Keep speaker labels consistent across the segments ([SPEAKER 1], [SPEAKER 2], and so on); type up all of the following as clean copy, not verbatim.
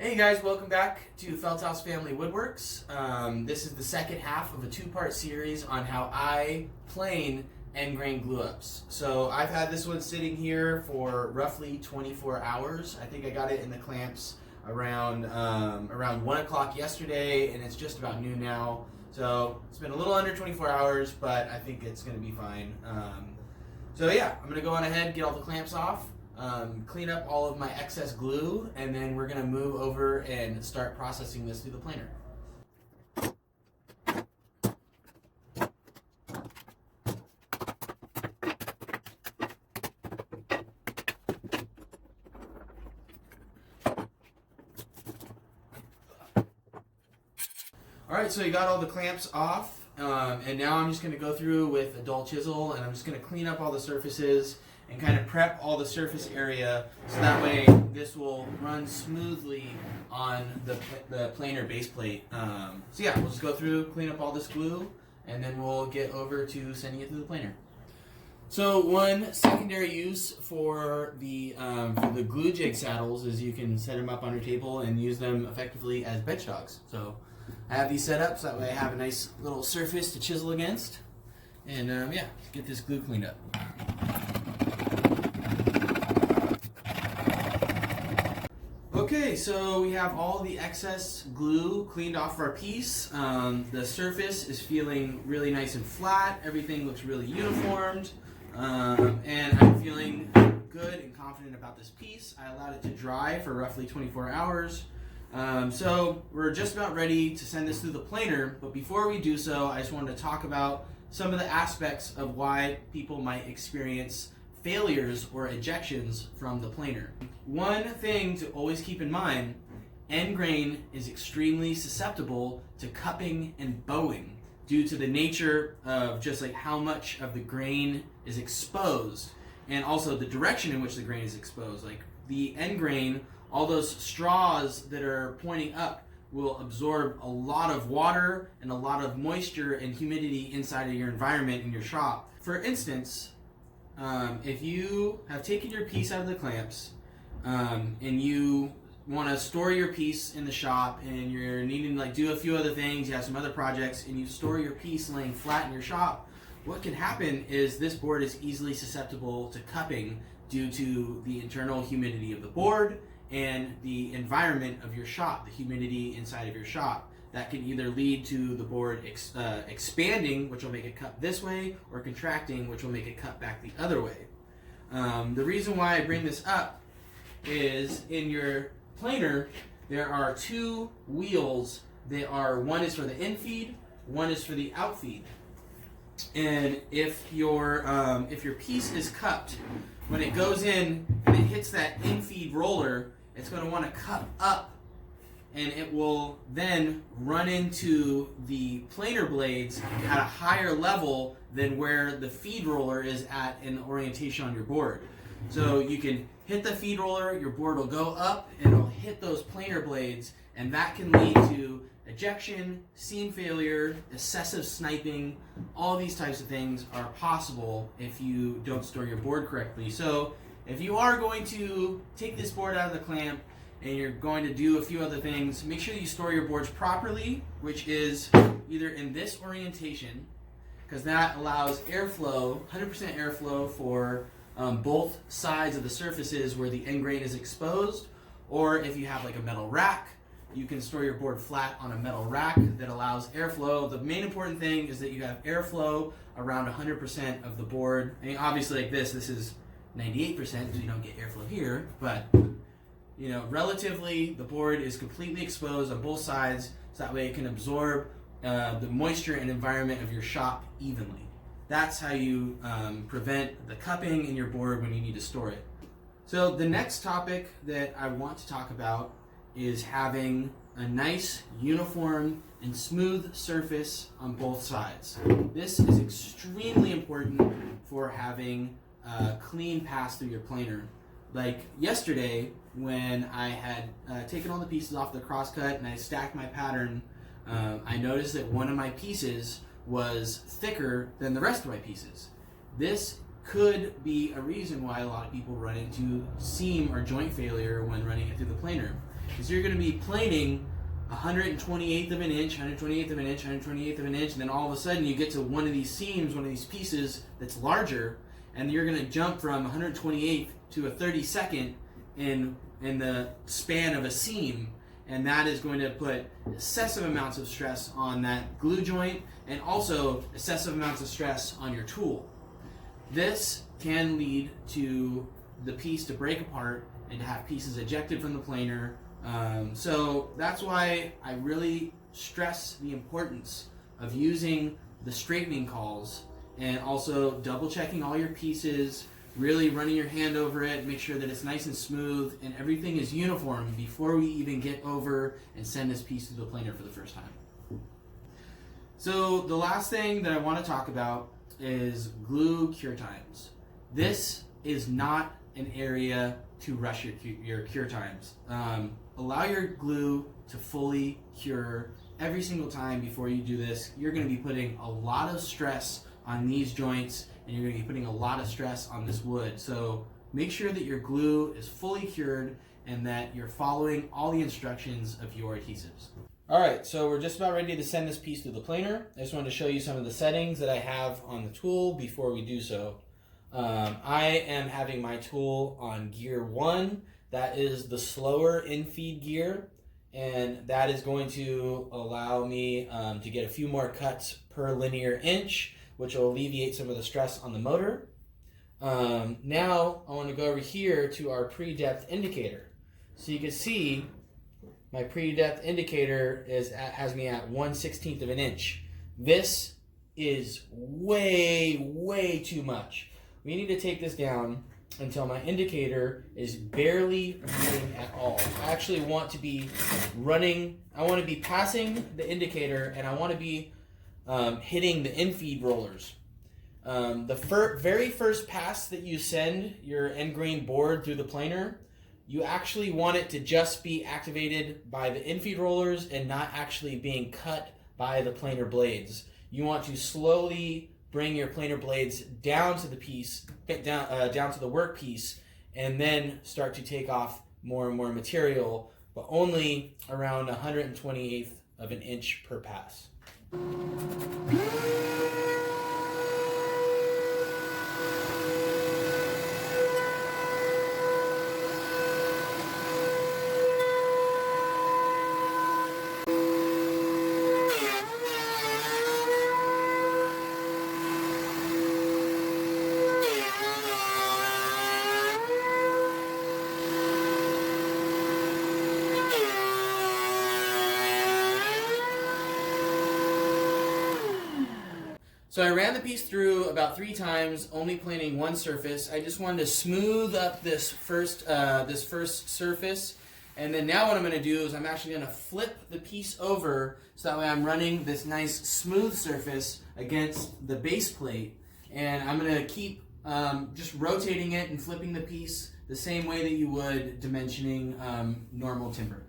[SPEAKER 1] Hey guys, welcome back to Feldthouse Family Woodworks. This is the second half of a two-part series on how I plane end grain glue-ups. So I've had this one sitting here for roughly 24 hours. I think I got it in the clamps around 1 o'clock yesterday, and it's just about noon now. So it's been a little under 24 hours, but I think it's going to be fine. So yeah, I'm going to go on ahead, get all the clamps off. Clean up all of my excess glue, and then we're going to move over and start processing this through the planer. Alright, so you got all the clamps off, and now I'm just going to go through with a dull chisel, and I'm just going to clean up all the surfaces and kind of prep all the surface area so that way this will run smoothly on the planer base plate. So yeah, we'll just go through, clean up all this glue, and then we'll get over to sending it through the planer. So one secondary use for the glue jig saddles is you can set them up on your table and use them effectively as bench dogs. So I have these set up so that way I have a nice little surface to chisel against, and yeah, get this glue cleaned up. Okay, so we have all the excess glue cleaned off our piece. The surface is feeling really nice and flat. Everything looks really uniformed. And I'm feeling good and confident about this piece. I allowed it to dry for roughly 24 hours. So we're just about ready to send this through the planer. But before we do so, I just wanted to talk about some of the aspects of why people might experience failures or ejections from the planer. One thing to always keep in mind, end grain is extremely susceptible to cupping and bowing due to the nature of just like how much of the grain is exposed and also the direction in which the grain is exposed. Like the end grain, all those straws that are pointing up will absorb a lot of water and a lot of moisture and humidity inside of your environment in your shop. For instance, if you have taken your piece out of the clamps and you want to store your piece in the shop and you're needing to like do a few other things, you have some other projects, and you store your piece laying flat in your shop, what can happen is this board is easily susceptible to cupping due to the internal humidity of the board and the environment of your shop, the humidity inside of your shop. That can either lead to the board expanding, which will make it cut this way, or contracting, which will make it cut back the other way. The reason why I bring this up is in your planer, there are two wheels. One is for the in feed, one is for the out feed. And if your piece is cupped, when it goes in and it hits that in feed roller, it's going to want to cup up, and it will then run into the planer blades at a higher level than where the feed roller is at in the orientation on your board. So you can hit the feed roller, your board will go up, and it'll hit those planer blades, and that can lead to ejection, seam failure, excessive sniping. All these types of things are possible if you don't store your board correctly. So if you are going to take this board out of the clamp and you're going to do a few other things, make sure you store your boards properly, which is either in this orientation, because that allows airflow, 100% airflow for both sides of the surfaces where the end grain is exposed, or if you have like a metal rack, you can store your board flat on a metal rack that allows airflow. The main important thing is that you have airflow around 100% of the board. I mean, obviously like this is 98% because you don't get airflow here, but you know, relatively the board is completely exposed on both sides so that way it can absorb the moisture and environment of your shop evenly. That's how you prevent the cupping in your board when you need to store it. So the next topic that I want to talk about is having a nice, uniform, and smooth surface on both sides. This is extremely important for having a clean pass through your planer. Like yesterday, when I had taken all the pieces off the crosscut and I stacked my pattern, I noticed that one of my pieces was thicker than the rest of my pieces. This could be a reason why a lot of people run into seam or joint failure when running it through the planer. is you're going to be planing 128th of an inch, 128th of an inch, 128th of an inch, and then all of a sudden you get to one of these seams, one of these pieces that's larger, and you're going to jump from 128th to a 32nd in the span of a seam, and that is going to put excessive amounts of stress on that glue joint and also excessive amounts of stress on your tool. This can lead to the piece to break apart and to have pieces ejected from the planer. So that's why I really stress the importance of using the straightening cauls and also double checking all your pieces, really running your hand over it, make sure that it's nice and smooth and everything is uniform before we even get over and send this piece to the planer for the first time. So the last thing that I want to talk about is glue cure times. This is not an area to rush your cure times. Allow your glue to fully cure every single time before you do this. You're going to be putting a lot of stress on these joints and you're going to be putting a lot of stress on this wood. So make sure that your glue is fully cured and that you're following all the instructions of your adhesives. Alright, so we're just about ready to send this piece through the planer. I just wanted to show you some of the settings that I have on the tool before we do so. I am having my tool on gear 1. That is the slower in-feed gear, and that is going to allow me to get a few more cuts per linear inch, which will alleviate some of the stress on the motor. Now I want to go over here to our pre-depth indicator. So you can see my pre-depth indicator has me at 1/16 of an inch. This is way too much. We need to take this down until my indicator is barely moving at all. I actually want to be running, I want to be passing the indicator and I want to be hitting the in-feed rollers. The very first pass that you send your end grain board through the planer, you actually want it to just be activated by the in-feed rollers and not actually being cut by the planer blades. You want to slowly bring your planer blades down to the piece, down to the workpiece, and then start to take off more and more material, but only around 128th of an inch per pass. So I ran the piece through about 3 times, only planing one surface. I just wanted to smooth up this first surface, and then now what I'm going to do is I'm actually going to flip the piece over so that way I'm running this nice smooth surface against the base plate, and I'm going to keep just rotating it and flipping the piece the same way that you would dimensioning normal timber.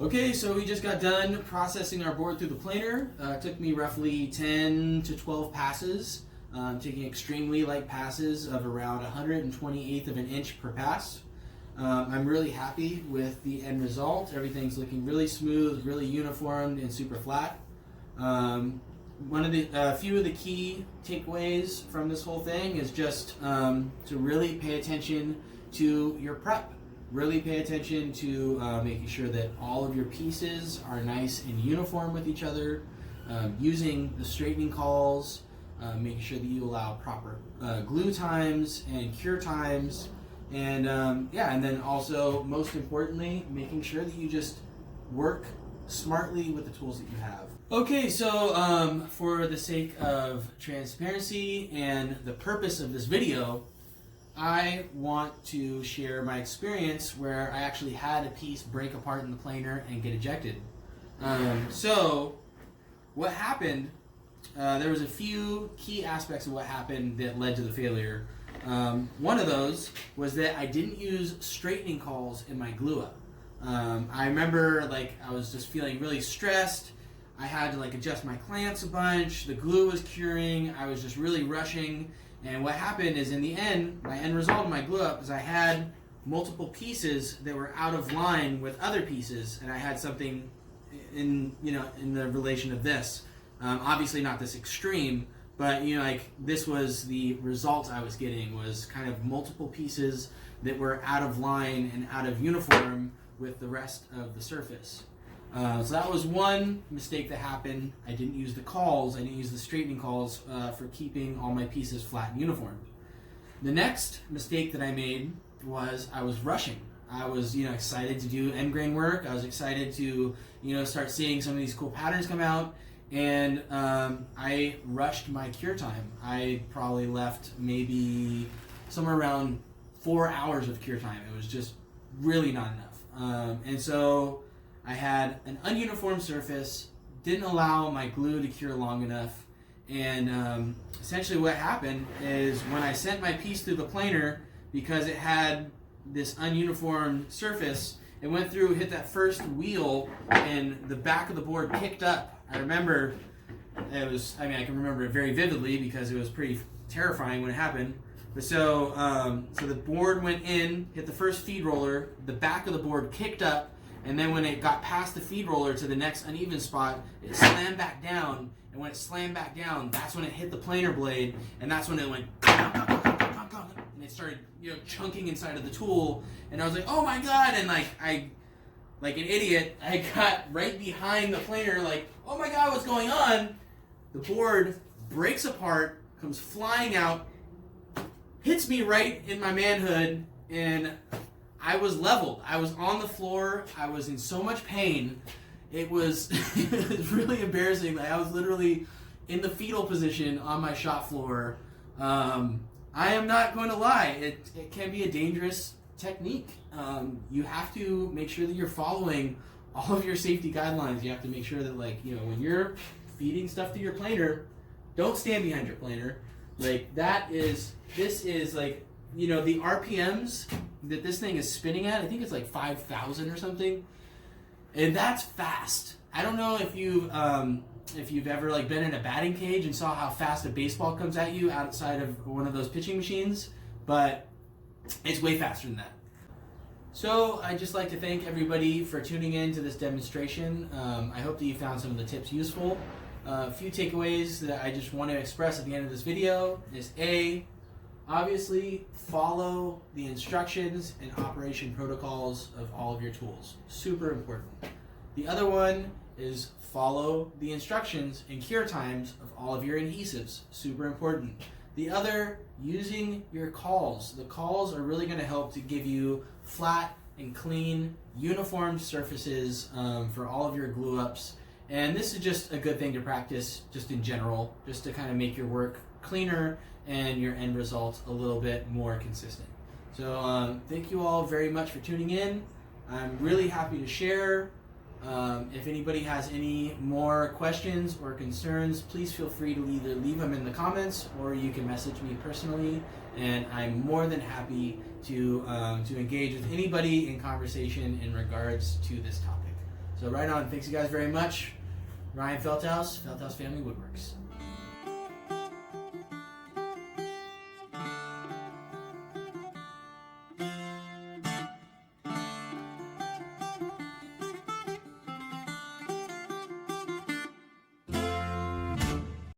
[SPEAKER 1] Okay, so we just got done processing our board through the planer. It took me roughly 10 to 12 passes, taking extremely light passes of around 128th of an inch per pass. I'm really happy with the end result. Everything's looking really smooth, really uniformed, and super flat. One of the few of the key takeaways from this whole thing is just to really pay attention to your prep. Really pay attention to making sure that all of your pieces are nice and uniform with each other, using the straightening cauls, making sure that you allow proper glue times and cure times, and and then also, most importantly, making sure that you just work smartly with the tools that you have. Okay, so for the sake of transparency and the purpose of this video, I want to share my experience where I actually had a piece break apart in the planer and get ejected. So what happened, there was a few key aspects of what happened that led to the failure. One of those was that I didn't use straightening cauls in my glue up. I remember like I was just feeling really stressed. I had to like adjust my clamps a bunch. The glue was curing. I was just really rushing. And what happened is in the end, my end result of my glue up is I had multiple pieces that were out of line with other pieces, and I had something in the relation of this. Obviously not this extreme, but like this was the result I was getting, was kind of multiple pieces that were out of line and out of uniform with the rest of the surface. So that was one mistake that happened. I didn't use the cauls, I didn't use the straightening cauls for keeping all my pieces flat and uniform. The next mistake that I made was I was rushing. I was excited to do end grain work. I was excited to start seeing some of these cool patterns come out, and I rushed my cure time. I probably left maybe somewhere around 4 hours of cure time. It was just really not enough. And so I had an ununiform surface, didn't allow my glue to cure long enough, and essentially what happened is when I sent my piece through the planer, because it had this ununiform surface, it went through, hit that first wheel, and the back of the board kicked up. I remember I can remember it very vividly because it was pretty terrifying when it happened. But so the board went in, hit the first feed roller, the back of the board kicked up, and then when it got past the feed roller to the next uneven spot, it slammed back down. And when it slammed back down, that's when it hit the planer blade, and that's when it went and it started chunking inside of the tool. And I was like, oh my god! And like an idiot, I got right behind the planer, like, oh my god, what's going on? The board breaks apart, comes flying out, hits me right in my manhood, and I was leveled. I was on the floor. I was in so much pain. It was, it was really embarrassing. Like, I was literally in the fetal position on my shop floor. I am not going to lie. It can be a dangerous technique. You have to make sure that you're following all of your safety guidelines. You have to make sure that, like, when you're feeding stuff to your planer, don't stand behind your planer. Like, this is like, the RPMs that this thing is spinning at, I think it's like 5,000 or something. And that's fast. I don't know if you've ever like been in a batting cage and saw how fast a baseball comes at you outside of one of those pitching machines, but it's way faster than that. So I'd just like to thank everybody for tuning in to this demonstration. I hope that you found some of the tips useful. A few takeaways that I just want to express at the end of this video is obviously follow the instructions and operation protocols of all of your tools. Super important. The other one is follow the instructions and cure times of all of your adhesives. Super important. The other, using your cauls. The cauls are really going to help to give you flat and clean, uniform surfaces for all of your glue ups. And this is just a good thing to practice just in general, just to kind of make your work cleaner and your end result a little bit more consistent. So thank you all very much for tuning in. I'm really happy to share. If anybody has any more questions or concerns, please feel free to either leave them in the comments or you can message me personally, and I'm more than happy to engage with anybody in conversation in regards to this topic. So right on, thanks you guys very much. Ryan Feldthouse, Feldthouse Family Woodworks.